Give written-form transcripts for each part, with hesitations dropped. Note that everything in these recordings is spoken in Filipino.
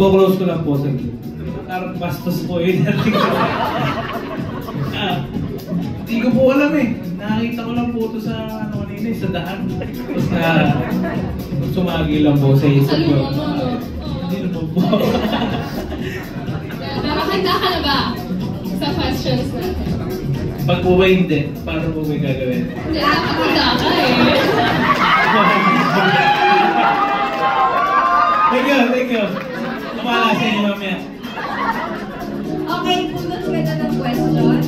Ipo-close ko lang po sa gilid. Parang bastos po yun. Hindi ko po alam eh. Nakakita ko lang po ito sa ano kanina sa daan. Tapos sumagi lang po sa isip ko. Hindi na po. Nakakanda ka na ba sa questions natin? Pag po ba hindi, paano po ba gagawin? Hindi, nakakanda ka eh. Thank you. Kumala sa inyo mamaya. Okay, punot ka na ng question.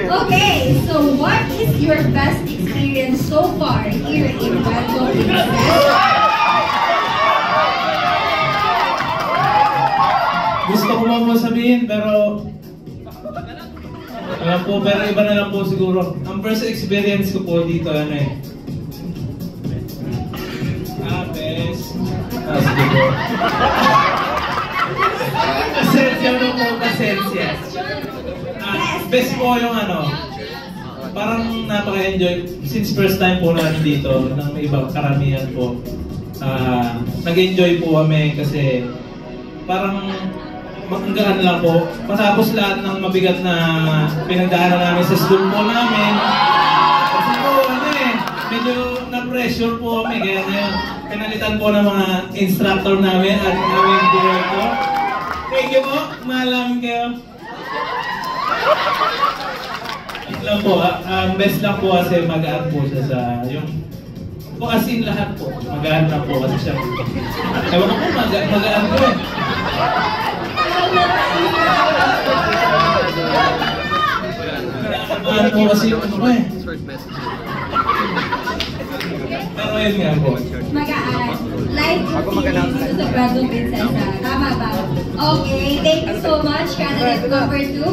Okay, so what is your best experience so far here in Rancho Princess? Gusto ko lang po sabihin, pero alam po, pero iba na lang po siguro. Ang first experience ko po dito, ano eh. Best. Sige po. Pasensya mo po, pasensya. Best po yung ano, parang napaka-enjoy. Since first time po namin dito, ng ibang karamihan po, nag-enjoy po kami kasi parang magandaan lang po. Matapos lahat ng mabigat na pinagdaanan namin sa school po namin. Kasi po, ano eh, medyo na-pressure po kami. Kaya ngayon, pinalitan po ng mga instructor namin at aming director. Thank you po, mahal kayo. Lang po, best lang po kasi magaan po siya sa yung po as in lahat po. Magaan lang po kasi siya. Ewan ko, magaan po eh. Ano po kasi yung ano ko eh. Pero yun nga po. Magaan. Live experience sa Rancho Princesa. Tama ba? Okay, thank you so much, candidate number 2.